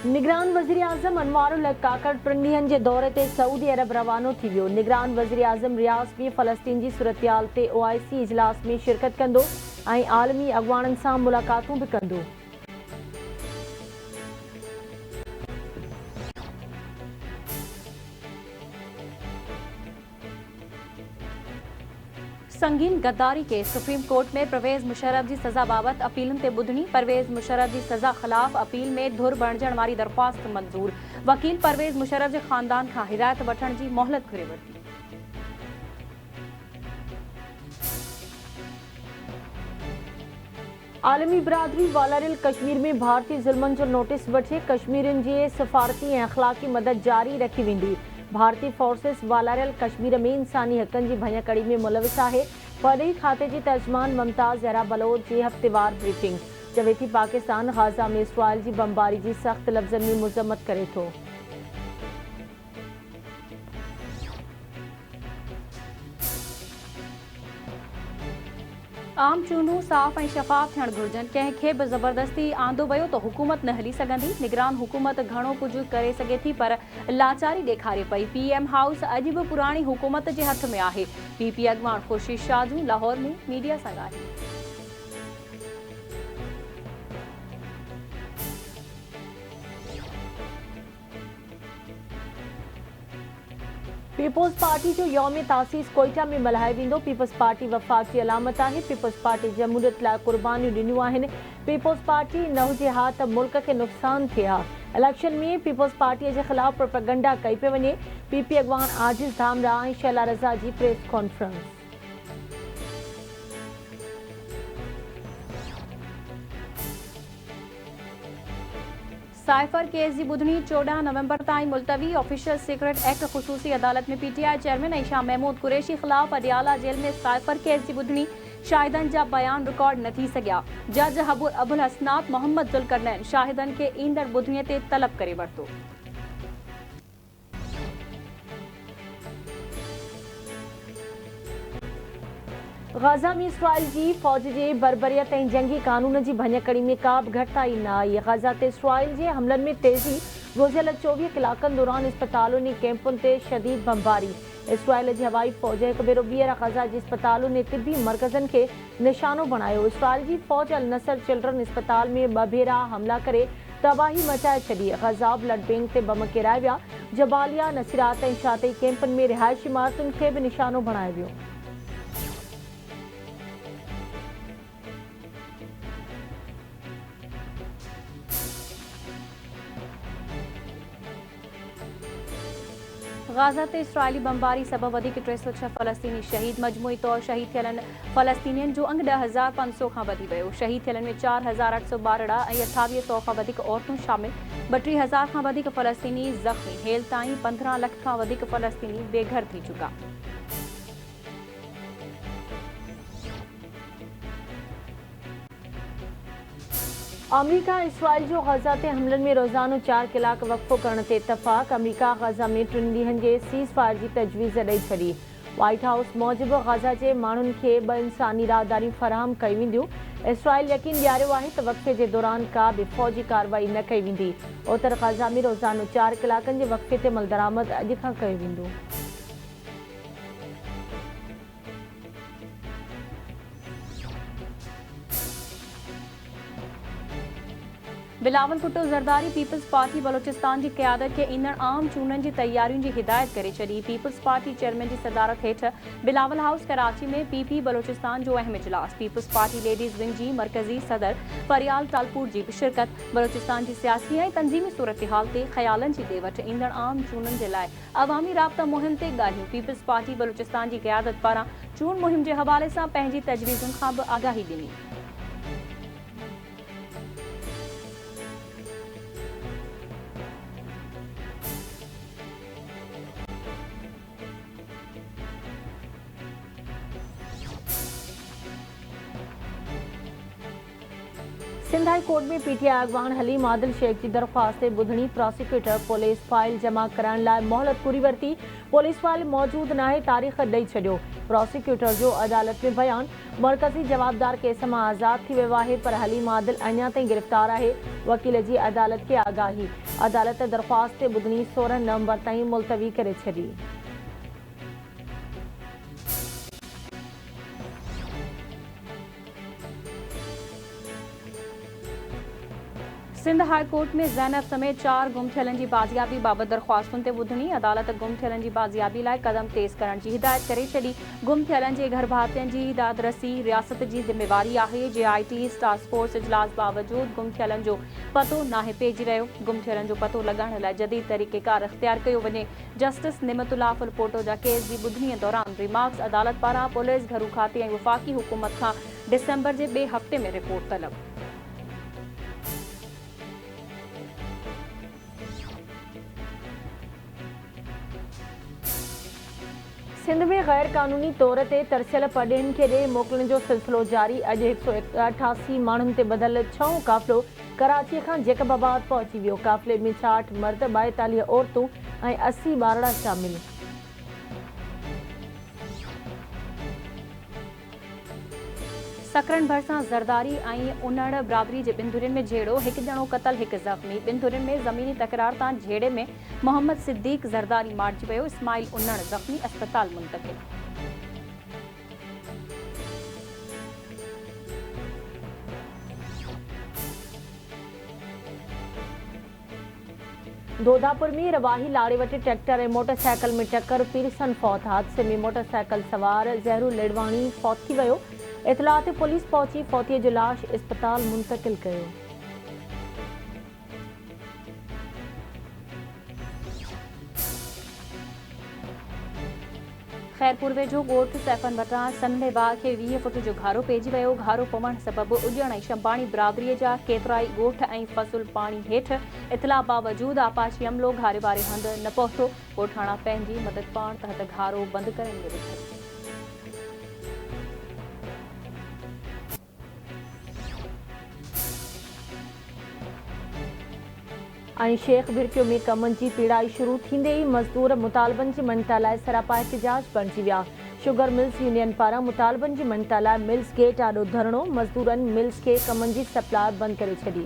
निगरान वज़ीर आज़म अनवारुल हक काकड़ टिनि ॾींहनि जे दौरे ते सऊदी अरब रवानो थी वियो। निगरान वज़ीर आज़म रियाज़ में फ़लस्तीन जी सूरतहाल ते OIC इजलास में शिरकत कंदो ऐं आलमी अॻुवाणनि सां मुलाक़ातूं बि कंदो। संगीन गद्दारी केस सुप्रीम कोर्ट में परवेज़ मुशर्रफ की सज़ा बाबत अपीलनि ते ॿुधणी। परवेज़ मुशर्रफ की सज़ा ख़िलाफ़ अपील में धुर बणजण वारी दरख़्वास्त मंज़ूर। वकील परवेज़ मुशर्रफ के ख़ानदान खां हिदायत वठण जी मोहलत घुरे वरिती। आलमी बिरादरी वालारिल कश्मीर में भारतीय ज़ुल्मनि जो नोटिस वठे। कश्मीरियुनि जे सफ़ारती ऐं अख़लाक़ी मदद जारी रखी वेंदी। भारतीय फोर्सिस वालारियल कश्मीर में इंसानी हक़नि जी भञकड़ी में मुलविस आहे। परॾेही खाते जी तर्जमान मुमताज़ ज़हरा बलोच जी हफ़्तेवार ब्रीफिंग चवे थी पाकिस्तान गाज़ा में इसराइल जी बमबारी जी सख़्त लफ़्ज़नि में मज़म्मत करे थो। आम चूंडूं साफ़ ऐं शफ़ाफ़ थियण घुरिजनि। कंहिंखे बि ज़बरदस्ती आंदो वियो त हुकूमत न हली सघंदी। निगरान हुकूमत घणो कुझु करे सघे थी पर लाचारी ॾेखारे पई। PM हाउस अॼु बि पुराणी हुकूमत जे हथ में आहे। PP अॻुवाण ख़ुर्शीद शाह जूं लाहौर में मीडिया सां ॻाल्हि। पीपल्स पार्टी जो यौम तासीस कोयटा में मल्हायो वेंदो। पीपल्स पार्टी वफ़ाक़ जी अलामत आहे। पीपल्स पार्टी जमहूरियत लाइ क़ुर्बानियूं ॾिनियूं आहिनि। पीपल्स पार्टी न हुजे हा त मुल्क खे नुक़सान थिए हा। इलेक्शन में पीपल्स पार्टीअ जे ख़िलाफ़ प्रोपेगेंडा कई पिए वञे। PP अॻुवाण आजिज़ धामरा ऐं शैला रज़ा जी प्रेस कॉन्फ्रेंस। साइफर केस की ॿुधणी 14 नवंबर ताईं मुलतवी। ऑफिशियल सीक्रेट एक्ट ख़ुसूसी अदालत में PTI चेयरमैन ऐशा महमूद कुरैशी ख़िलाफ़ अडियाला जेल में साइफर केस की ॿुधणी। शाहिदनि जा बयान रिकॉर्ड न थी सघिया। जज अबुल हसनात मोहम्मद ज़ुल्करनैन शाहिदनि खे ईंदड़ ॿुधणीअ ते तलब करे वरितो। गाज़ा में इसराइल जी फ़ौज जे बरबरियत ऐं जंगी कानून जी भञकड़ी में का बि घटिताई न आई। गाज़ा ते इसराइल जे हमलनि में तेज़ी। गुज़िरियल 24 कलाकनि दौरान इस्पतालुनि ऐं कैंपुनि ते शदीद बमबारी। इसराइल जी हवाई फ़ौज हिकु भेरो ॿीहर गाज़ा जे इस्पतालुनि ऐं तिबी मर्कज़नि खे निशानो बणायो। इसराइल जी फ़ौज अल नसर चिल्ड्रन इस्पताल में 2 भेरा हमला करे तबाही मचाए छॾी। गाज़ा ब्लड बैंक ते बम किराए विया। जबालिया नसीरात ऐं शाती कैंपुनि में रिहाइशी इमारतुनि खे बि निशानो बणायो वियो। गाज़ा ते इसराइली बमबारी सबब वधीक 306 फ़लस्तीनी शहीद। मजमूई तौर शहीद थियलनि फ़लस्तीनियुनि जो अंग 10,500 खां वधी वियो। शहीद थियलनि में 4,800 ॿारड़ा ऐं 2800 खां वधीक औरतूं शामिल। 32,000 खां वधीक फ़लस्तीनी ज़ख़्मी। हेल ताईं 15 लख खां वधीक फ़लस्तीनी बेघर थी चुका। अमरीका इसराइल जो गाज़ा ते हमलनि में रोज़ानो 4 कलाक वक़फ़ो करण ते इतफ़ाक़। अमरीका गाज़ा में 3 ॾींहनि जे सीज़ फायर जी तजवीज़ ॾेई छॾी। व्हाइट हाउस मूजिबि गाज़ा जे माण्हुनि खे 2 इंसानी राहदारियूं फ़राहम कई वेंदियूं। इसराइल यकीन ॾियारियो आहे त वक़फ़े जे दौरान का बि फ़ौजी कार्रवाई न कई वेंदी। ओतर गाज़ा में रोज़ानो 4 कलाकनि जे वक़फ़े ते अमलदरामद अॼु खां कयो वेंदो। बिलावल भुट्टो ज़रदारी पीपल्स पार्टी बलोचिस्तान की क़यादत के ईंदड़ आम चूंडनि की तैयारियों की हिदायत करे छॾी। पीपल्स पार्टी चेयरमैन की सदारत हेठ बिलावल हाउस कराची में PP बलोचिस्तान जो अहम इजलास। पीपल्स पार्टी लेडीज़ विंग की मरकज़ी सदर फरियाल टालपुर की भी शिरकत। बलोचिस्तान की सियासी ऐं तंज़ीमी सूरत हाल ते ख़यालनि की ॾे वठि। ईंदड़ आम चूंडनि के लाइ अवामी राब्ता मुहिम ते ॻाल्हियूं। पीपल्स पार्टी बलोचिस्तान की क़यादत पारां चूंड मुहिम के हवाले से पंहिंजी तजवीज़ुनि खां बि आगाही ॾिनी। सिंध हाई कोर्ट में पीटीआई अॻवान हलीम आदिल शेख जी दरख़्वास्त ते ॿुधणी प्रोसिक्यूटर पुलिस फाइल जमा करण लाइ मोहलत पूरी वरिती। पुलिस फाइल मौजूद नाहे, तारीख़ ॾेई छॾियो। प्रोसिक्यूटर जो अदालत में बयान, मरकज़ी जवाबदार केस मां आज़ाद थी वियो आहे, पर हलीम आदिल अञा ताईं गिरफ़्तार आहे। वकील जी अदालत खे आगाही, अदालत दरख़्वास्त ते ॿुधणी 16 नवंबर ताईं मुलतवी करे छॾी। सिंध हाई कोर्ट में ज़ैनब समेत 4 गुम थियलनि जी बाज़ियाबी बाबति दरख़्वास्तुनि ते ॿुधणी। अदालत गुम थियलनि जी बाज़ियाबी लाइ क़दम तेज़ करण जी हिदायत करे छॾी। गुम थियलनि जे घर भातियुनि जी दादरसी रियासत जी ज़िम्मेवारी आहे। JIT टास्क फोर्स इजलास बावजूदि गुम थियलनि जो पतो नाहे पइजी रहियो। गुम थियलनि जो पतो लॻाइण लाइ जदीद तरीक़ेकार इख़्तियार कयो वञे। जस्टिस निमतुल्लाह फुलपोटो जा केस जी ॿुधणीअ दौरान रिमार्क्स अदालत पारां पुलिस, घरू खाते ऐं वफ़ाक़ी हुकूमत खां डिसंबर जे ॿिए हफ़्ते में रिपोर्ट तलब। सिंध में गैर कानूनी तौर ते तरसियल पडे॒नि खे ॾे मोकिलण जो सिलसिलो जारी। अॼु 188 माण्हुनि ते ॿधल 6 काफ़िलो कराचीअ खां जेकबाबाद पहुची वियो। काफ़िले में 60 मर्द, 42 औरतूं ऐं 80 ॿारड़ा शामिल। सकरन भरिसां ज़रदारी ऐं उनड़ बिरादरी जे ॿिनि धुरियुनि में झेड़ो, हिकु ॼणो क़तल, हिकु ज़ख़्मी। ॿिनि धुरियुनि में ज़मीनी तकरार तां झेड़े में मोहम्मद सिद्दीक़ ज़रदारी मारिजी वियो। इस्माइल उनड़ ज़ख़्मी, अस्पताल मुंतक़िल। दोदापुर में रवाही लाड़े वटि ट्रैक्टर ऐं मोटरसाइकिल में टक्कर, पीरसन फौत। हादसे में मोटरसाइकिल सवार ज़हरू लेडवाणी फौत थी वियो। इतलाह ते पुलिस पहुची फौतीअ जो लाश अस्पताल मुंतक़िल कयो। ख़ैरपुर वेझो ॻोठ सैफ़न वटां सन्हे बाग खे 20 फुट जो घारो पइजी वियो। घारो पवण सबबि उॼण ऐं शंबाणी बिरादरीअ जा केतिराई ॻोठ ऐं फ़सुल पाणी हेठि। इतलाह बावजूदि आपाशी अमलो घारे वारे हंधि न पहुतो। ॻोठाणा पंहिंजी मदद पाण तहत घारो बंदि करण में विधो। ऐं शेख भिरकियो में कमनि जी पीड़ाई शुरू थींदे ई मज़दूर मुतालबनि जी मञता लाइ सरापा एहतिजाज बणिजी विया। शुगर मिल्स यूनियन पारां मुतालबनि जी मञता लाइ मिल्स गेट आॾो धरणो। मज़दूरनि मिल्स खे कमनि जी सप्लाई बंदि करे छॾी।